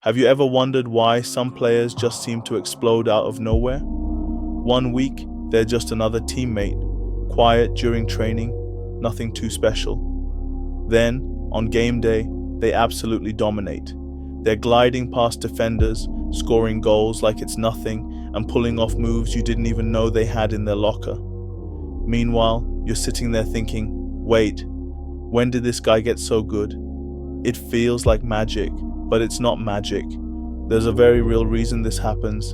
Have you ever wondered why some players just seem to explode out of nowhere? One week, they're just another teammate, quiet during training, nothing too special. Then, on game day, they absolutely dominate. They're gliding past defenders, scoring goals like it's nothing, and pulling off moves you didn't even know they had in their locker. Meanwhile, you're sitting there thinking, wait, when did this guy get so good? It feels like magic, but it's not magic. There's a very real reason this happens,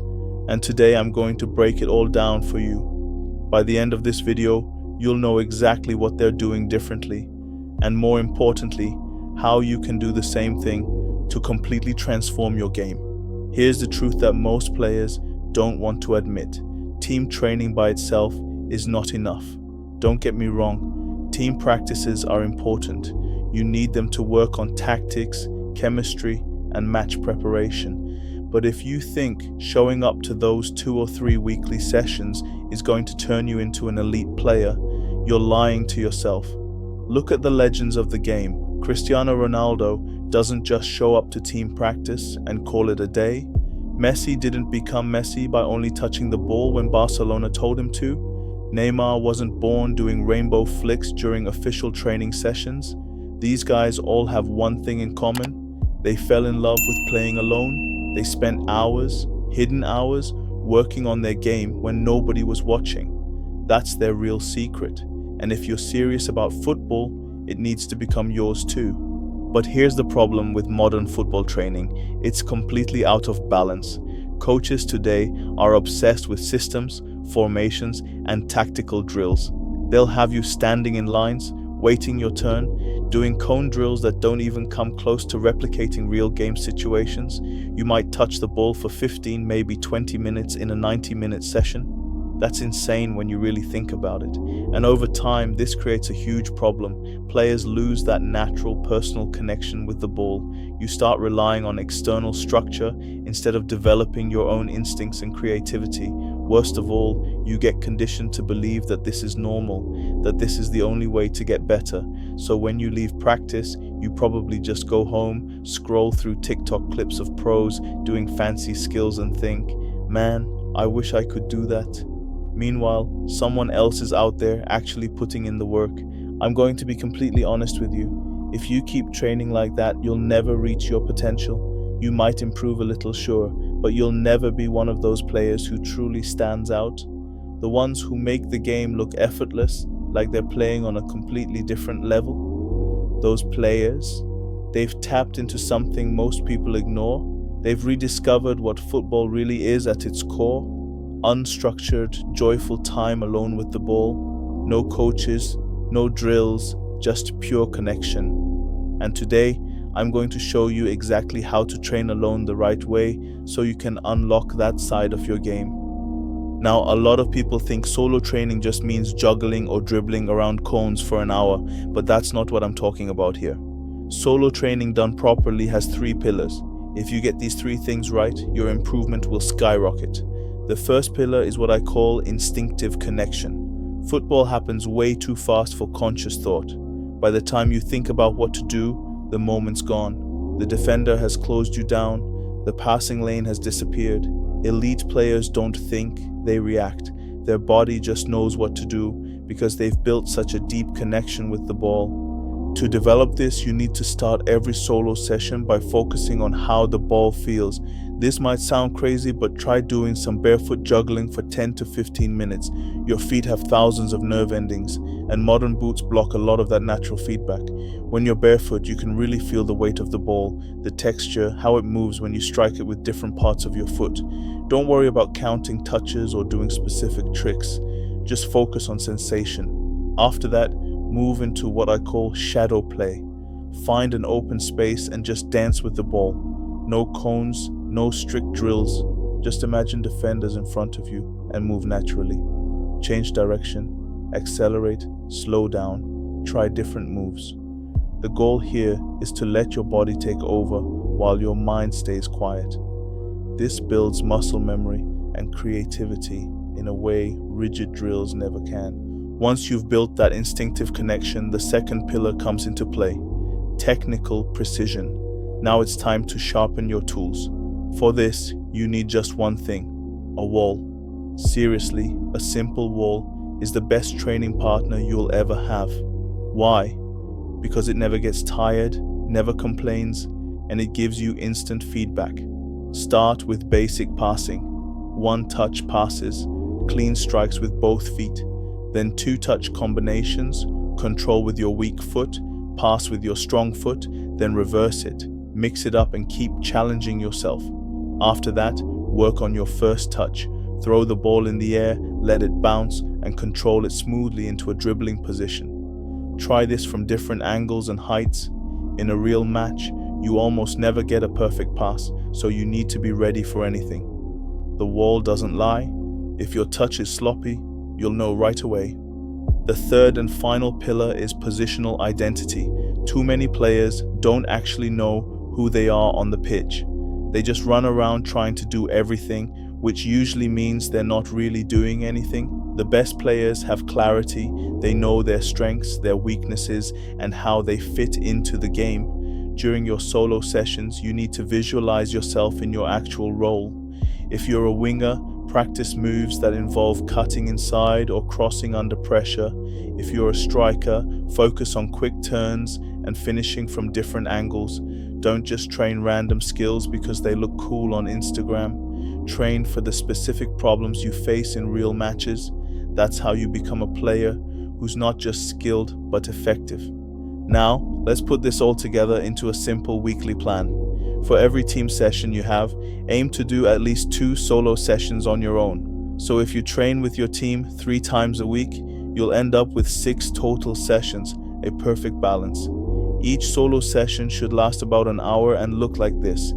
and today I'm going to break it all down for you. By the end of this video, you'll know exactly what they're doing differently, and more importantly, how you can do the same thing to completely transform your game. Here's the truth that most players don't want to admit. Team training by itself is not enough. Don't get me wrong, team practices are important. You need them to work on tactics, chemistry, and match preparation. But if you think showing up to those 2 or 3 weekly sessions is going to turn you into an elite player, you're lying to yourself. Look at the legends of the game. Cristiano Ronaldo doesn't just show up to team practice and call it a day. Messi didn't become Messi by only touching the ball when Barcelona told him to. Neymar wasn't born doing rainbow flicks during official training sessions. These guys all have one thing in common. They fell in love with playing alone. They spent hours, hidden hours, working on their game when nobody was watching. That's their real secret. And if you're serious about football, it needs to become yours too. But here's the problem with modern football training. It's completely out of balance. Coaches today are obsessed with systems, formations, and tactical drills. They'll have you standing in lines, waiting your turn, doing cone drills that don't even come close to replicating real game situations. You might touch the ball for 15, maybe 20 minutes in a 90-minute session. That's insane when you really think about it. And over time, this creates a huge problem. Players lose that natural personal connection with the ball. You start relying on external structure instead of developing your own instincts and creativity. Worst of all, you get conditioned to believe that this is normal, that this is the only way to get better. So when you leave practice, you probably just go home, scroll through TikTok clips of pros doing fancy skills and think, man, I wish I could do that. Meanwhile, someone else is out there actually putting in the work. I'm going to be completely honest with you. If you keep training like that, you'll never reach your potential. You might improve a little, sure, but you'll never be one of those players who truly stands out. The ones who make the game look effortless, like they're playing on a completely different level. Those players, they've tapped into something most people ignore. They've rediscovered what football really is at its core. Unstructured, joyful time alone with the ball. No coaches, no drills, just pure connection. And today, I'm going to show you exactly how to train alone the right way so you can unlock that side of your game. Now, a lot of people think solo training just means juggling or dribbling around cones for an hour, but that's not what I'm talking about here. Solo training done properly has 3 pillars. If you get these 3 things right, your improvement will skyrocket. The first pillar is what I call instinctive connection. Football happens way too fast for conscious thought. By the time you think about what to do, the moment's gone. The defender has closed you down. The passing lane has disappeared. Elite players don't think, they react. Their body just knows what to do because they've built such a deep connection with the ball. To develop this, you need to start every solo session by focusing on how the ball feels. This might sound crazy, but try doing some barefoot juggling for 10 to 15 minutes. Your feet have thousands of nerve endings, and modern boots block a lot of that natural feedback. When you're barefoot, you can really feel the weight of the ball, the texture, how it moves when you strike it with different parts of your foot. Don't worry about counting touches or doing specific tricks. Just focus on sensation. After that, move into what I call shadow play. Find an open space and just dance with the ball. No cones, no strict drills. Just imagine defenders in front of you and move naturally. Change direction, accelerate, slow down, try different moves. The goal here is to let your body take over while your mind stays quiet. This builds muscle memory and creativity in a way rigid drills never can. Once you've built that instinctive connection, the second pillar comes into play: technical precision. Now it's time to sharpen your tools. For this, you need just one thing: a wall. Seriously, a simple wall is the best training partner you'll ever have. Why? Because it never gets tired, never complains, and it gives you instant feedback. Start with basic passing. One-touch passes, clean strikes with both feet. Then two-touch combinations, control with your weak foot, pass with your strong foot, then reverse it. Mix it up and keep challenging yourself. After that, work on your first touch. Throw the ball in the air, let it bounce, and control it smoothly into a dribbling position. Try this from different angles and heights. In a real match, you almost never get a perfect pass, so you need to be ready for anything. The wall doesn't lie. If your touch is sloppy, you'll know right away. The third and final pillar is positional identity. Too many players don't actually know who they are on the pitch. They just run around trying to do everything, which usually means they're not really doing anything. The best players have clarity. They know their strengths, their weaknesses, and how they fit into the game. During your solo sessions, you need to visualize yourself in your actual role. If you're a winger, practice moves that involve cutting inside or crossing under pressure. If you're a striker, focus on quick turns and finishing from different angles. Don't just train random skills because they look cool on Instagram. Train for the specific problems you face in real matches. That's how you become a player who's not just skilled but effective. Now, let's put this all together into a simple weekly plan. For every team session you have, aim to do at least 2 solo sessions on your own. So if you train with your team 3 times a week, you'll end up with 6 total sessions, a perfect balance. Each solo session should last about an hour and look like this: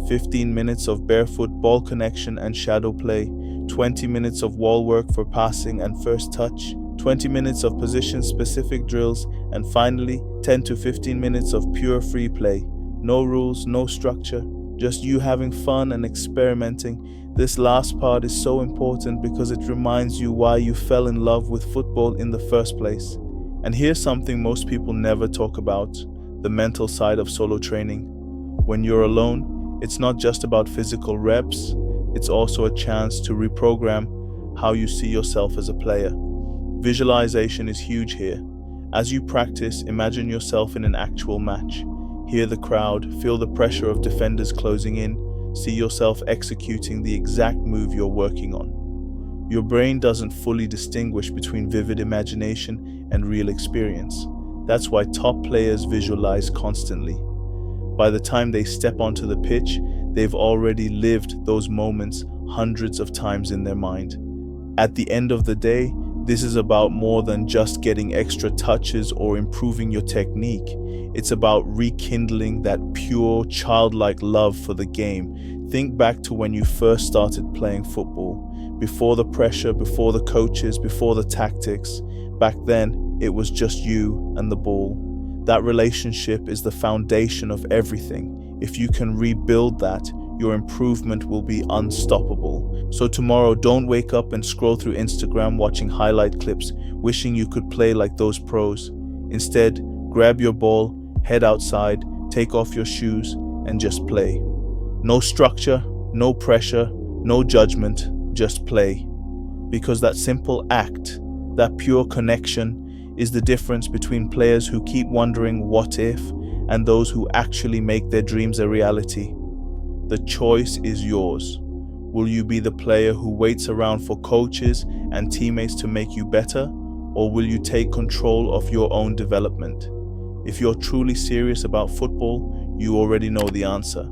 15 minutes of barefoot ball connection and shadow play, 20 minutes of wall work for passing and first touch, 20 minutes of position-specific drills, and finally 10 to 15 minutes of pure free play. No rules, no structure, just you having fun and experimenting. This last part is so important because it reminds you why you fell in love with football in the first place. And here's something most people never talk about: the mental side of solo training. When you're alone, it's not just about physical reps, it's also a chance to reprogram how you see yourself as a player. Visualization is huge here. As you practice, imagine yourself in an actual match. Hear the crowd, feel the pressure of defenders closing in, see yourself executing the exact move you're working on. Your brain doesn't fully distinguish between vivid imagination and real experience. That's why top players visualize constantly. By the time they step onto the pitch, they've already lived those moments hundreds of times in their mind. At the end of the day, this is about more than just getting extra touches or improving your technique. It's about rekindling that pure, childlike love for the game. Think back to when you first started playing football. Before the pressure, before the coaches, before the tactics. Back then, it was just you and the ball. That relationship is the foundation of everything. If you can rebuild that, your improvement will be unstoppable. So tomorrow, don't wake up and scroll through Instagram watching highlight clips, wishing you could play like those pros. Instead, grab your ball, head outside, take off your shoes, and just play. No structure, no pressure, no judgment, just play. Because that simple act, that pure connection, is the difference between players who keep wondering what if and those who actually make their dreams a reality. The choice is yours. Will you be the player who waits around for coaches and teammates to make you better, or will you take control of your own development? If you're truly serious about football, you already know the answer.